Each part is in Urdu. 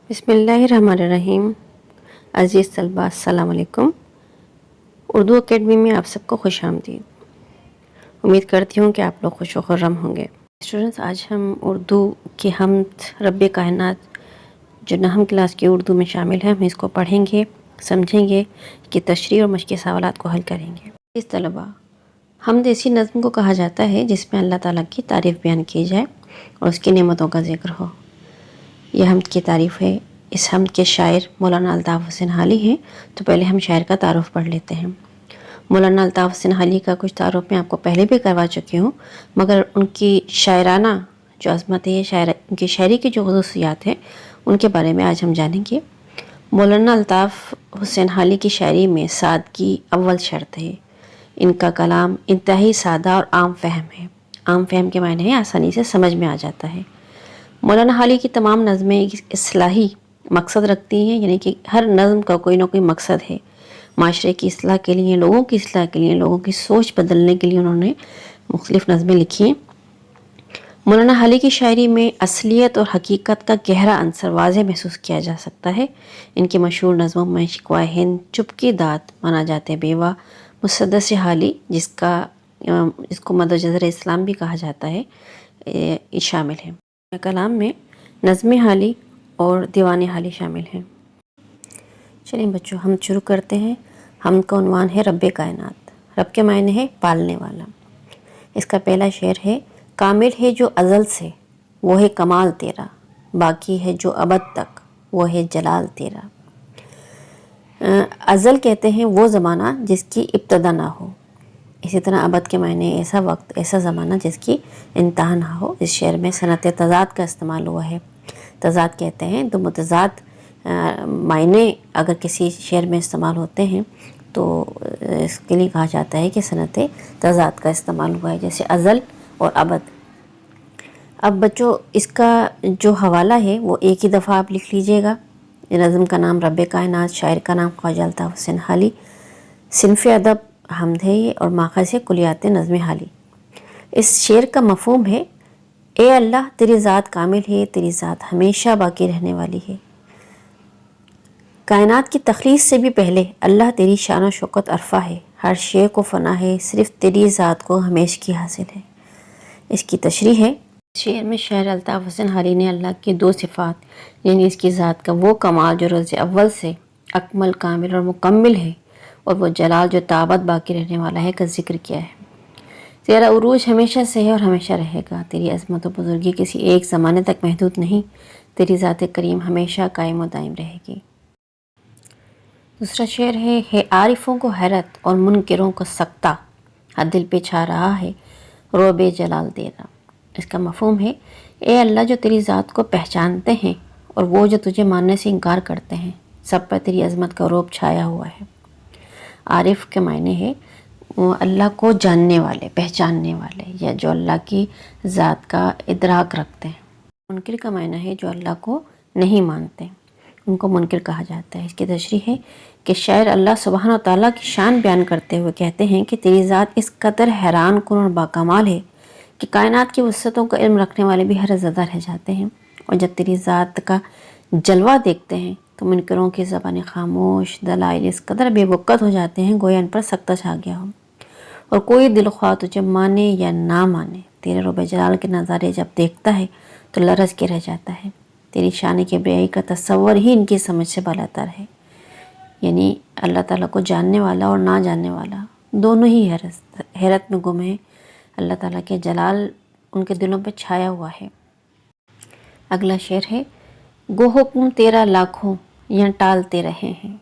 بسم اللہ الرحمن الرحیم۔ عزیز طلباء السلام علیکم۔ اردو اکیڈمی میں آپ سب کو خوش آمدید۔ امید کرتی ہوں کہ آپ لوگ خوش و خرم ہوں گے۔ اسٹوڈنٹس، آج ہم اردو کی حمد رب کائنات جو نہم کلاس کی اردو میں شامل ہے، ہم اس کو پڑھیں گے، سمجھیں گے کہ تشریح اور مشقی سوالات کو حل کریں گے۔ عزیز طلباء، حمد ایسی نظم کو کہا جاتا ہے جس میں اللہ تعالیٰ کی تعریف بیان کی جائے اور اس کی نعمتوں کا ذکر ہو۔ یہ حمد کی تعریف ہے۔ اس حمد کے شاعر مولانا الطاف حسین حالی ہیں، تو پہلے ہم شاعر کا تعارف پڑھ لیتے ہیں۔ مولانا الطاف حسین حالی کا کچھ تعارف میں آپ کو پہلے بھی کروا چکی ہوں، مگر ان کی شاعرانہ جو عظمت ہے، ان کی شاعری کی جو خصوصیات ہیں، ان کے بارے میں آج ہم جانیں گے۔ مولانا الطاف حسین حالی کی شاعری میں سادگی اول شرط ہے۔ ان کا کلام انتہائی سادہ اور عام فہم ہے۔ عام فہم کے معنی ہے آسانی سے سمجھ میں آ جاتا ہے۔ مولانا حالی کی تمام نظمیں اصلاحی مقصد رکھتی ہیں، یعنی کہ ہر نظم کا کوئی نہ کوئی مقصد ہے۔ معاشرے کی اصلاح کے لیے، لوگوں کی اصلاح کے لیے، لوگوں کی سوچ بدلنے کے لیے انہوں نے مختلف نظمیں لکھی ہیں۔ مولانا حالی کی شاعری میں اصلیت اور حقیقت کا گہرا عنصر واضح محسوس کیا جا سکتا ہے۔ ان کی مشہور نظموں میں شکوہ ہند، چپ کی داد، مانا جاتے بیوہ، مسدس حالی جس کو مد جزر اسلام بھی کہا جاتا ہے، یہ شامل ہے۔ کلام میں نظم حالی اور دیوان حالی شامل ہیں۔ چلیں بچوں، ہم شروع کرتے ہیں۔ ہم کا عنوان ہے رب کائنات۔ رب کے معنی ہے پالنے والا۔ اس کا پہلا شعر ہے: کامل ہے جو ازل سے، وہ ہے کمال تیرا، باقی ہے جو ابد تک، وہ ہے جلال تیرا۔ ازل کہتے ہیں وہ زمانہ جس کی ابتدا نہ ہو، اسی طرح ابد کے معنی ایسا وقت، ایسا زمانہ جس کی انتہا نہ ہو۔ اس شعر میں صنعت تضاد کا استعمال ہوا ہے۔ تضاد کہتے ہیں تو متضاد معنی اگر کسی شعر میں استعمال ہوتے ہیں تو اس کے لیے کہا جاتا ہے کہ صنعت تضاد کا استعمال ہوا ہے، جیسے ازل اور ابد۔ اب بچوں، اس کا جو حوالہ ہے وہ ایک ہی دفعہ آپ لکھ لیجئے گا۔ نظم کا نام رب کائنات، شاعر کا نام خواجہ الطاف حسین حالی، صنف ادب حمد ہے یہ، اور ماخذ ہے کلیات نظم حالی۔ اس شعر کا مفہوم ہے: اے اللہ تیری ذات کامل ہے، تیری ذات ہمیشہ باقی رہنے والی ہے۔ کائنات کی تخلیق سے بھی پہلے اللہ تیری شان و شوکت عرفہ ہے، ہر شے کو فنا ہے، صرف تیری ذات کو ہمیشگی حاصل ہے۔ اس کی تشریح ہے: شعر میں شاعر الطاف حسین حالی نے اللہ کی دو صفات، یعنی اس کی ذات کا وہ کمال جو روز اول سے اکمل، کامل اور مکمل ہے، اور وہ جلال جو تابد باقی رہنے والا ہے، کا ذکر کیا ہے۔ تیرا عروج ہمیشہ سے ہے اور ہمیشہ رہے گا۔ تیری عظمت و بزرگی کسی ایک زمانے تک محدود نہیں، تیری ذات کریم ہمیشہ قائم و دائم رہے گی۔ دوسرا شعر ہے عارفوں کو حیرت اور منکروں کو سکتہ، ہر دل پہ چھا رہا ہے روب جلال تیرا۔ اس کا مفہوم ہے: اے اللہ جو تیری ذات کو پہچانتے ہیں اور وہ جو تجھے ماننے سے انکار کرتے ہیں، سب پر تیری عظمت کا روب چھایا ہوا ہے۔ عارف کے معنی ہے اللہ کو جاننے والے، پہچاننے والے، یا جو اللہ کی ذات کا ادراک رکھتے ہیں۔ منکر کا معنی ہے جو اللہ کو نہیں مانتے، ان کو منکر کہا جاتا ہے۔ اس کی تشریح ہے کہ شاعر اللہ سبحانہ و تعالیٰ کی شان بیان کرتے ہوئے کہتے ہیں کہ تیری ذات اس قدر حیران کن اور باکمال ہے کہ کائنات کی وسعتوں کا علم رکھنے والے بھی حیرت زدہ رہ جاتے ہیں، اور جب تیری ذات کا جلوہ دیکھتے ہیں تو منکروں کی زبان خاموش، دلائل اس قدر بے وقت ہو جاتے ہیں گویا ان پر سکتہ چھا گیا ہو، اور کوئی دل خواہ تجھے مانے یا نہ مانے، تیرے رب جلال کے نظارے جب دیکھتا ہے تو لرز کے رہ جاتا ہے۔ تیری شان کبریائی کا تصور ہی ان کی سمجھ سے بالاتر ہے۔ یعنی اللہ تعالیٰ کو جاننے والا اور نہ جاننے والا دونوں ہی حیرت میں گم ہیں۔ اللہ تعالیٰ کے جلال ان کے دلوں پہ چھایا ہوا ہے۔ اگلا شعر ہے: گو حکم تیرا لاکھوں یا ٹالتے رہے ہیں،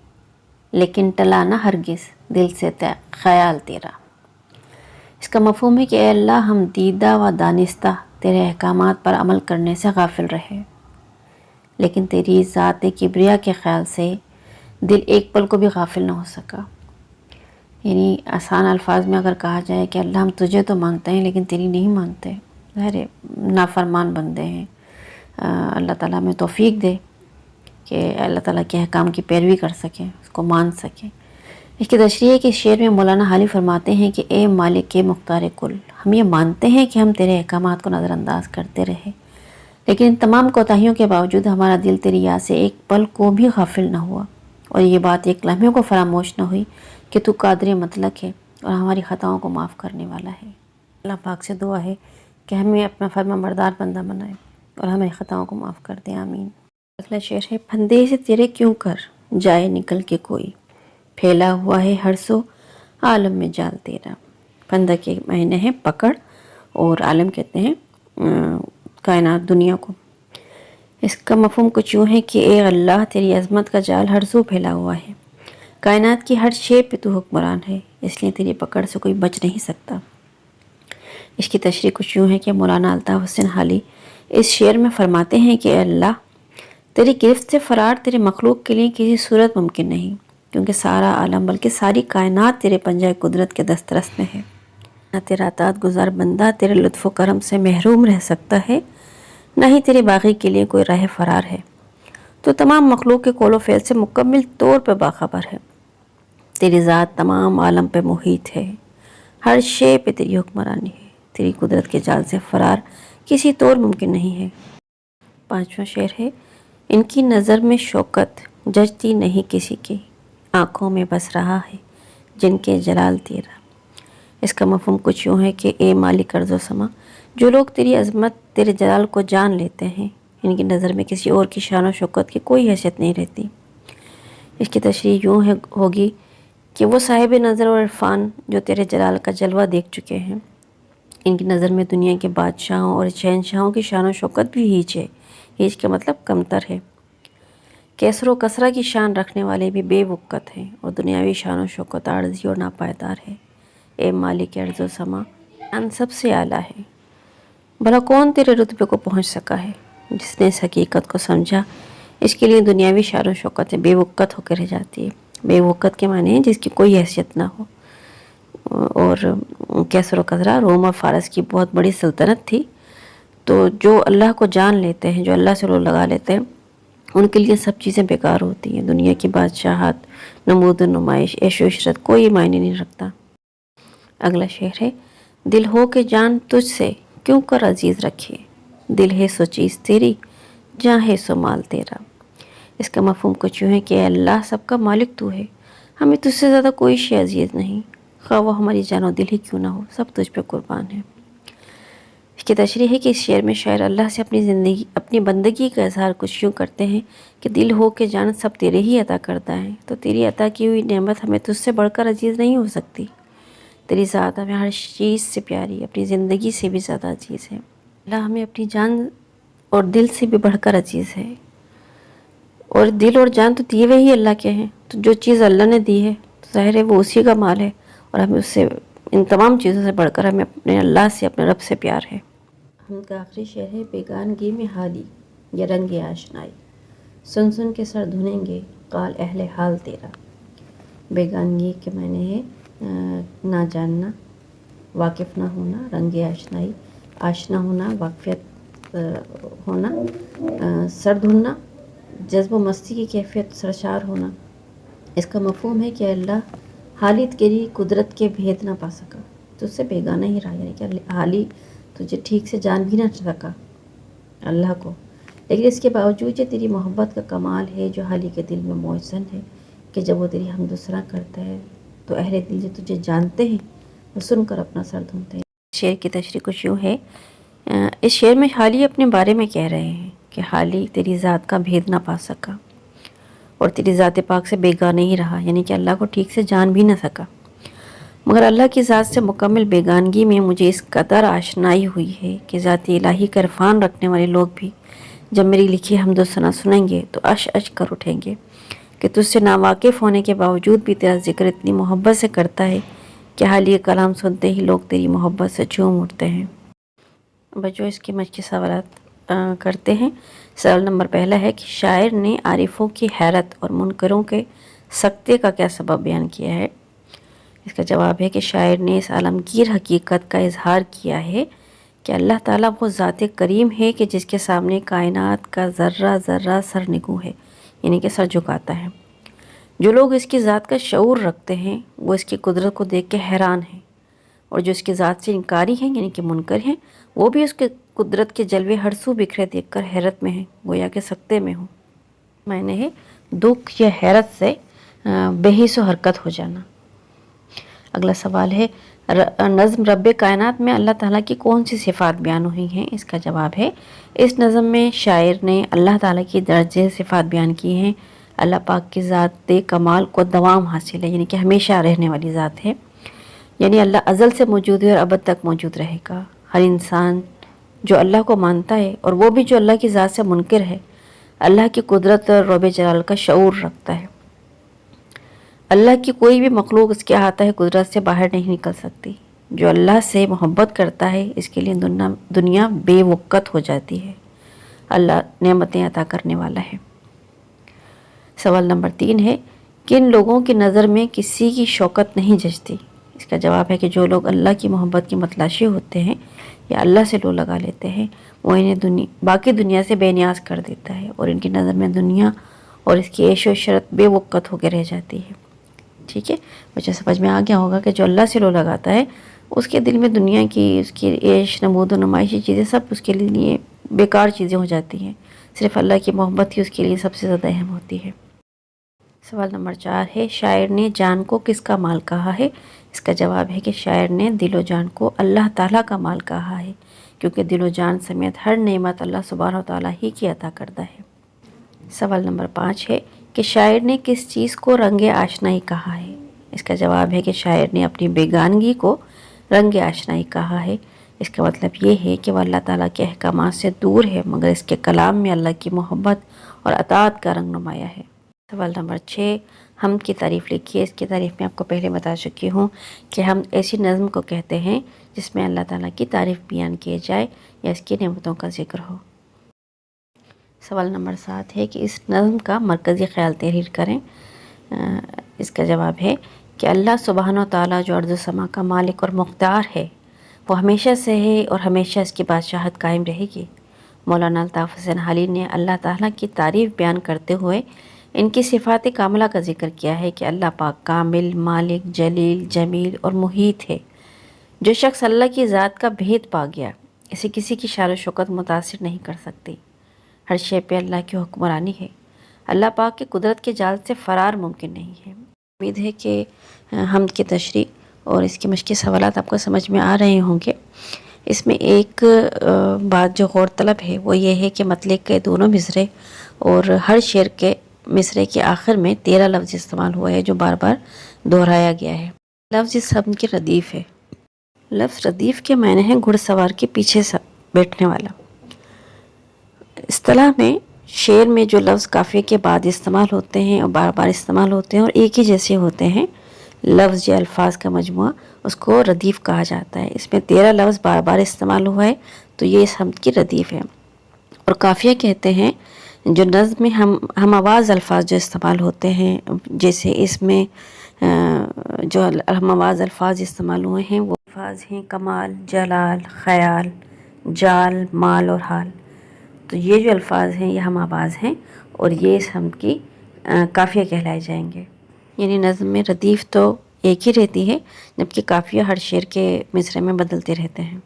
لیکن ٹلا نہ ہرگز دل سے خیال تیرا۔ اس کا مفہوم ہے کہ اے اللہ ہم دیدہ و دانستہ تیرے احکامات پر عمل کرنے سے غافل رہے، لیکن تیری ذات کبریا کے خیال سے دل ایک پل کو بھی غافل نہ ہو سکا۔ یعنی آسان الفاظ میں اگر کہا جائے کہ اللہ ہم تجھے تو مانتے ہیں لیکن تیری نہیں مانتے، ظاہر نافرمان بندے ہیں۔ اللہ تعالیٰ ہمیں توفیق دے کہ اللہ تعالیٰ کے احکام کی پیروی کر سکیں، اس کو مان سکیں۔ اس کی تشریح ہے کہ اس شعر میں مولانا حالی فرماتے ہیں کہ اے مالک مختار کل، ہم یہ مانتے ہیں کہ ہم تیرے احکامات کو نظر انداز کرتے رہے، لیکن ان تمام کوتاہیوں کے باوجود ہمارا دل تیری یاد سے ایک پل کو بھی غافل نہ ہوا، اور یہ بات ایک لمحے کو فراموش نہ ہوئی کہ تو قادر مطلق ہے اور ہماری خطاؤں کو معاف کرنے والا ہے۔ اللہ پاک سے دعا ہے کہ ہمیں اپنا فرما بردار بندہ بنائے اور ہماری خطاؤں کو معاف کر دے، آمین۔ اگلا شعر ہے، پھندے سے تیرے کیوں کر جائے نکل کے کوئی، پھیلا ہوا ہے ہر سو عالم میں جال تیرا۔ پھندہ کے معنی ہے پکڑ، اور عالم کہتے ہیں کائنات، دنیا کو۔ اس کا مفہوم کچھ یوں ہے کہ اے اللہ، تیری عظمت کا جال ہر سو پھیلا ہوا ہے، کائنات کی ہر شے پہ تو حکمران ہے، اس لیے تیری پکڑ سے کوئی بچ نہیں سکتا۔ اس کی تشریح کچھ یوں ہے کہ مولانا الطاف حسین حالی اس شعر میں فرماتے ہیں کہ اے اللہ، تیری گرفت سے فرار تیرے مخلوق کے لیے کسی صورت ممکن نہیں، کیونکہ سارا عالم بلکہ ساری کائنات تیرے پنجہ قدرت کے دسترس میں ہے۔ نہ تیرا اطاعت گزار بندہ تیرے لطف و کرم سے محروم رہ سکتا ہے، نہ ہی تیرے باغی کے لیے کوئی راہ فرار ہے۔ تو تمام مخلوق کے قول و فعل سے مکمل طور پہ باخبر ہے، تیری ذات تمام عالم پہ محیط ہے، ہر شے پہ تیری حکمرانی ہے، تیری قدرت کے جال سے فرار کسی طور ممکن نہیں ہے۔ پانچواں شعر ہے، ان کی نظر میں شوکت جچتی نہیں کسی کی، آنکھوں میں بس رہا ہے جن کے جلال تیرا۔ اس کا مفہوم کچھ یوں ہے کہ اے مالک ارض و سما، جو لوگ تیری عظمت تیرے جلال کو جان لیتے ہیں، ان کی نظر میں کسی اور کی شان و شوکت کی کوئی حیثیت نہیں رہتی۔ اس کی تشریح یوں ہوگی کہ وہ صاحب نظر اور عرفان جو تیرے جلال کا جلوہ دیکھ چکے ہیں، ان کی نظر میں دنیا کے بادشاہوں اور شہنشاہوں کی شان و شوکت بھی ہیچ ہے۔ ہیچ کا مطلب کمتر ہے۔ کیسر و کسرہ کی شان رکھنے والے بھی بے وقت ہیں، اور دنیاوی شان و شوکت عارضی اور ناپائیدار ہے۔ اے مالک ارض و سما، شان سب سے اعلیٰ ہے، بھلا کون تیرے رتبے کو پہنچ سکا ہے؟ جس نے اس حقیقت کو سمجھا، اس کے لیے دنیاوی شان و شوکت بے وقت ہو کے رہ جاتی ہے۔ بے وقت کے معنی ہے جس کی کوئی حیثیت نہ ہو۔ اور کیسر و کسرہ روم اور فارس کی بہت بڑی سلطنت تھی، تو جو اللہ کو جان لیتے ہیں، جو اللہ سے رو لگا لیتے ہیں، ان کے لیے سب چیزیں بیکار ہوتی ہیں۔ دنیا کی بادشاہت، نمود و نمائش، عیش و عشرت کوئی معنی نہیں رکھتا۔ اگلا شعر ہے، دل ہو کے جان تجھ سے کیوں کر عزیز رکھیے، دل ہے سو چیز تیری، جاں ہے سو مال تیرا۔ اس کا مفہوم کچھ یوں ہے کہ اے اللہ، سب کا مالک تو ہے، ہمیں تجھ سے زیادہ کوئی شے عزیز نہیں، خواہ وہ ہماری جان و دل ہی کیوں نہ ہو، سب تجھ پہ قربان ہے۔ اس کی تشریح ہے کہ اس شعر میں شاعر اللہ سے اپنی بندگی کا اظہار کچھ یوں کرتے ہیں کہ دل ہو کے جان سب تیرے ہی عطا کرتا ہے، تو تیری عطا کی ہوئی نعمت ہمیں تجھ سے بڑھ کر عزیز نہیں ہو سکتی۔ تیری ذات ہمیں ہر چیز سے پیاری، اپنی زندگی سے بھی زیادہ عزیز ہے۔ اللہ ہمیں اپنی جان اور دل سے بھی بڑھ کر عزیز ہے، اور دل اور جان تو دیے ہوئے ہی اللہ کے ہیں، تو جو چیز اللہ نے دی ہے تو ظاہر ہے وہ اسی کا مال ہے، اور ہمیں اس سے، ان تمام چیزوں سے بڑھ کر ہمیں اپنے اللہ سے، اپنے رب سے پیار ہے۔ ہم کا آخری شعر ہے، بیگانگی میں حالی یا رنگ آشنائی، سن سن کے سر دھنیں گے قال اہل حال تیرا۔ بیگانگی کے معنی ہے نہ جاننا، واقف نہ ہونا، رنگ آشنائی، آشنا ہونا، واقفیت ہونا، سر دھننا، جذب و مستی کی کیفیت سرشار ہونا۔ اس کا مفہوم ہے کہ اللہ، حالی تیری قدرت کے بھید نہ پا سکا، تو اس سے بیگانہ ہی رہا، یعنی کہ حالی تجھے ٹھیک سے جان بھی نہ سکا اللہ کو، لیکن اس کے باوجود یہ تیری محبت کا کمال ہے جو حالی کے دل میں موجزن ہے، کہ جب وہ تیری حمد و ثنا کرتا ہے تو اہل دل جو تجھے جانتے ہیں وہ سن کر اپنا سر دھنتے ہیں۔ شعر کی تشریح کچھ یوں ہے، اس شعر میں حالی اپنے بارے میں کہہ رہے ہیں کہ حالی تیری ذات کا بھید نہ پا سکا اور تیری ذات پاک سے بیگانہ ہی رہا، یعنی کہ اللہ کو ٹھیک سے جان بھی نہ سکا، مگر اللہ کی ذات سے مکمل بیگانگی میں مجھے اس قدر آشنائی ہوئی ہے کہ ذات الہی کا عرفان رکھنے والے لوگ بھی جب میری لکھی حمد و ثنا سنیں گے تو اش اش کر اٹھیں گے کہ تجھ سے ناواقف ہونے کے باوجود بھی تیرا ذکر اتنی محبت سے کرتا ہے کہ حالی کلام سنتے ہی لوگ تیری محبت سے جھوم اٹھتے ہیں۔ بچوں، اس کی مشقی سوالات کرتے ہیں۔ سوال نمبر پہلا ہے کہ شاعر نے عارفوں کی حیرت اور منکروں کے سکتے کا کیا سبب بیان کیا ہے؟ اس کا جواب ہے کہ شاعر نے اس عالمگیر حقیقت کا اظہار کیا ہے کہ اللہ تعالیٰ وہ ذات کریم ہے کہ جس کے سامنے کائنات کا ذرہ ذرہ سر نگوں ہے، یعنی کہ سر جھکاتا ہے۔ جو لوگ اس کی ذات کا شعور رکھتے ہیں وہ اس کی قدرت کو دیکھ کے حیران ہیں، اور جو اس کی ذات سے انکاری ہیں یعنی کہ منکر ہیں وہ بھی اس کے قدرت کے جلوے ہر سو بکھرے دیکھ کر حیرت میں ہیں، گویا کہ سکتے میں ہوں۔ معنی ہے دکھ یا حیرت سے بے حس و حرکت ہو جانا۔ اگلا سوال ہے نظم رب کائنات میں اللہ تعالیٰ کی کون سی صفات بیان ہوئی ہیں؟ اس کا جواب ہے اس نظم میں شاعر نے اللہ تعالیٰ کی درجے صفات بیان کی ہیں۔ اللہ پاک کی ذات کمال کو دوام حاصل ہے، یعنی کہ ہمیشہ رہنے والی ذات ہے، یعنی اللہ ازل سے موجود ہے اور ابد تک موجود رہے گا۔ ہر انسان جو اللہ کو مانتا ہے اور وہ بھی جو اللہ کی ذات سے منکر ہے، اللہ کی قدرت اور رب جلال کا شعور رکھتا ہے۔ اللہ کی کوئی بھی مخلوق اس کے احاطہ قدرت سے باہر نہیں نکل سکتی۔ جو اللہ سے محبت کرتا ہے اس کے لیے دنیا بے وقت ہو جاتی ہے۔ اللہ نعمتیں عطا کرنے والا ہے۔ سوال نمبر 3 ہے کن لوگوں کی نظر میں کسی کی شوکت نہیں جچتی؟ اس کا جواب ہے کہ جو لوگ اللہ کی محبت کی متلاشی ہوتے ہیں یا اللہ سے لو لگا لیتے ہیں وہ انہیں باقی دنیا سے بے نیاز کر دیتا ہے اور ان کی نظر میں دنیا اور اس کی عیش و عشرت بے وقت ہو کے رہ جاتی ہے۔ ٹھیک ہے، مجھے سمجھ میں آ گیا ہوگا کہ جو اللہ سے لو لگاتا ہے اس کے دل میں دنیا کی اس کی عیش نمود و نمائشی چیزیں سب اس کے لیے بیکار چیزیں ہو جاتی ہیں، صرف اللہ کی محبت ہی اس کے لیے سب سے زیادہ اہم ہوتی ہے۔ سوال نمبر 4 ہے شاعر نے جان کو کس کا مال کہا ہے؟ اس کا جواب ہے کہ شاعر نے دل و جان کو اللہ تعالیٰ کا مال کہا ہے، کیونکہ دل و جان سمیت ہر نعمت اللہ سبحانہ و تعالیٰ ہی کی عطا کردہ ہے۔ سوال نمبر 5 ہے کہ شاعر نے کس چیز کو رنگ آشنائی کہا ہے؟ اس کا جواب ہے کہ شاعر نے اپنی بیگانگی کو رنگ آشنائی کہا ہے۔ اس کا مطلب یہ ہے کہ وہ اللہ تعالیٰ کے احکامات سے دور ہے مگر اس کے کلام میں اللہ کی محبت اور اطاعت کا رنگ نمایاں ہے۔ سوال نمبر 6 حمد کی تعریف لکھیے۔ اس کی تعریف میں آپ کو پہلے بتا چکی ہوں کہ حمد ایسی نظم کو کہتے ہیں جس میں اللہ تعالیٰ کی تعریف بیان کی جائے یا اس کی نعمتوں کا ذکر ہو۔ سوال نمبر 7 ہے کہ اس نظم کا مرکزی خیال تحریر کریں۔ اس کا جواب ہے کہ اللہ سبحانہ و تعالیٰ جو ارض و سما کا مالک اور مختار ہے وہ ہمیشہ سے ہے اور ہمیشہ اس کی بادشاہت قائم رہے گی۔ مولانا الطاف حسین حالی نے اللہ تعالیٰ کی تعریف بیان کرتے ہوئے ان کی صفات کاملہ کا ذکر کیا ہے کہ اللہ پاک کامل، مالک، جلیل، جمیل اور محیط ہے۔ جو شخص اللہ کی ذات کا بھید پا گیا اسے کسی کی شان و شوکت متاثر نہیں کر سکتی۔ ہر شے پہ اللہ کی حکمرانی ہے۔ اللہ پاک کی قدرت کے جال سے فرار ممکن نہیں ہے۔ امید ہے کہ حمد کی تشریح اور اس کے مشقی سوالات آپ کو سمجھ میں آ رہے ہوں گے۔ اس میں ایک بات جو غور طلب ہے وہ یہ ہے کہ مطلع کے دونوں مصرے اور ہر شعر کے مصرے کے آخر میں 13 لفظ استعمال ہوا ہے جو بار بار دہرایا گیا ہے۔ لفظ اس حمد کی ردیف ہے۔ لفظ ردیف کے معنی ہے گھڑ سوار کے پیچھے بیٹھنے والا۔ اصطلاح میں شعر میں جو لفظ قافیے کے بعد استعمال ہوتے ہیں اور بار بار استعمال ہوتے ہیں اور ایک ہی جیسے ہوتے ہیں، لفظ یا الفاظ کا مجموعہ، اس کو ردیف کہا جاتا ہے۔ اس میں 13 لفظ بار بار استعمال ہوا ہے تو یہ اس حمد کی ردیف ہے۔ اور قافیہ کہتے ہیں جو نظم میں ہم آواز الفاظ جو استعمال ہوتے ہیں، جیسے اس میں جو ہم آواز الفاظ استعمال ہوئے ہیں وہ الفاظ ہیں کمال، جلال، خیال، جال، مال اور حال۔ تو یہ جو الفاظ ہیں یہ ہم آواز ہیں اور یہ اس حمد کی قافیہ کہلائے جائیں گے۔ یعنی نظم میں ردیف تو ایک ہی رہتی ہے جبکہ قافیہ ہر شعر کے مصرے میں بدلتے رہتے ہیں۔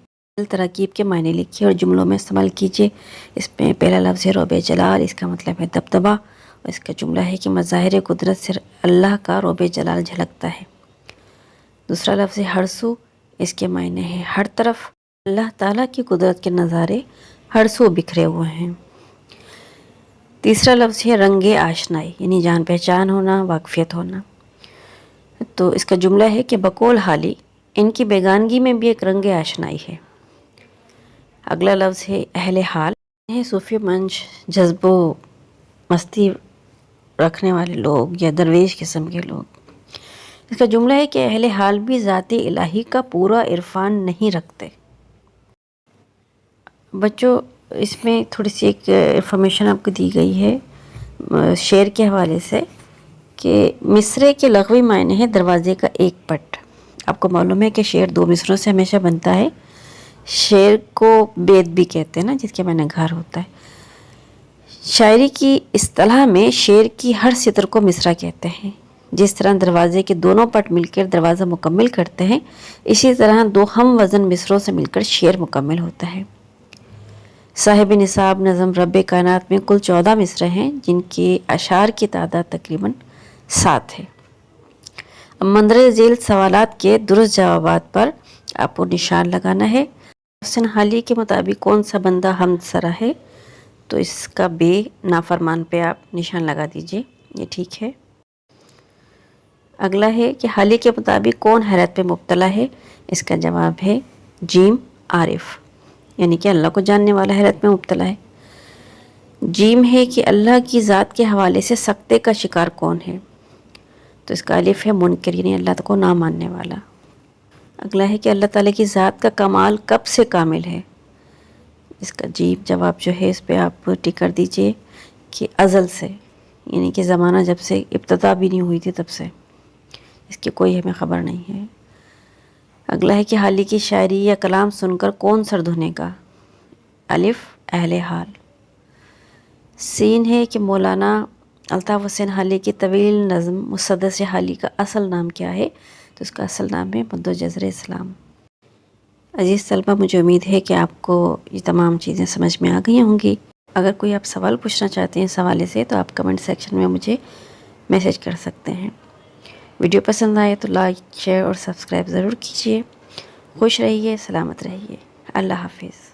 تراکیب کے معنی لکھیے اور جملوں میں استعمال کیجیے۔ اس میں پہلا لفظ ہے رب جلال، اس کا مطلب ہے دبدبا، اور اس کا جملہ ہے کہ مظاہر قدرت سے اللہ کا رب جلال جھلکتا ہے۔ دوسرا لفظ ہے ہر سو، اس کے معنی ہے ہر طرف، اللہ تعالیٰ کی قدرت کے نظارے ہر سو بکھرے ہوئے ہیں۔ تیسرا لفظ ہے رنگ آشنائی، یعنی جان پہچان ہونا، واقفیت ہونا۔ تو اس کا جملہ ہے کہ بقول حالی ان کی بیگانگی میں بھی ایک رنگ آشنائی ہے۔ اگلا لفظ ہے اہل حال، ہے صوفی منش، جذب و مستی رکھنے والے لوگ یا درویش قسم کے لوگ۔ اس کا جملہ ہے کہ اہل حال بھی ذات الہی کا پورا عرفان نہیں رکھتے۔ بچوں اس میں تھوڑی سی ایک انفارمیشن آپ کو دی گئی ہے شعر کے حوالے سے کہ مصرے کے لغوی معنی ہے دروازے کا ایک پٹ۔ آپ کو معلوم ہے کہ شعر 2 مصروں سے ہمیشہ بنتا ہے۔ شعر کو بیت بھی کہتے ہیں نا، جس کے معنی گھر ہوتا ہے۔ شاعری کی اصطلاح میں شعر کی ہر سطر کو مصرع کہتے ہیں، جس طرح دروازے کے دونوں پٹ مل کر دروازہ مکمل کرتے ہیں، اسی طرح دو ہم وزن مصروں سے مل کر شعر مکمل ہوتا ہے۔ صاحب نصاب نظم رب کائنات میں کل 14 مصرے ہیں، جن کے اشعار کی تعداد تقریباً 7 ہے۔ اب مندرجہ ذیل سوالات کے درست جوابات پر آپ کو نشان لگانا ہے۔ حسن حالی کے مطابق کون سا بندہ حمد سرا ہے؟ تو اس کا بے نافرمان پہ آپ نشان لگا دیجئے، یہ ٹھیک ہے۔ اگلا ہے کہ حالی کے مطابق کون حیرت پہ مبتلا ہے؟ اس کا جواب ہے جیم عارف، یعنی کہ اللہ کو جاننے والا حیرت میں مبتلا ہے۔ جیم ہے کہ اللہ کی ذات کے حوالے سے سکتے کا شکار کون ہے؟ تو اس کا الف ہے منکر، یعنی اللہ کو نہ ماننے والا۔ اگلا ہے کہ اللہ تعالیٰ کی ذات کا کمال کب سے کامل ہے؟ اس کا جیم جواب جو ہے اس پہ آپ ٹک کر دیجئے کہ ازل سے، یعنی کہ زمانہ جب سے ابتدا بھی نہیں ہوئی تھی تب سے، اس کی کوئی ہمیں خبر نہیں ہے۔ اگلا ہے کہ حالی کی شاعری یا کلام سن کر کون سر دھونے کا؟ الف اہل حال۔ سین ہے کہ مولانا الطاف حسین حالی کی طویل نظم مسدس حالی کا اصل نام کیا ہے؟ تو اس کا اصل نام ہے مد و جزر اسلام۔ عزیز طلبہ، مجھے امید ہے کہ آپ کو یہ تمام چیزیں سمجھ میں آ گئی ہوں گی۔ اگر کوئی آپ سوال پوچھنا چاہتے ہیں اس حوالے سے تو آپ کمنٹ سیکشن میں مجھے میسیج کر سکتے ہیں۔ ویڈیو پسند آئے تو لائک، شیئر اور سبسکرائب ضرور کیجیے۔ خوش رہیے، سلامت رہیے۔ اللہ حافظ۔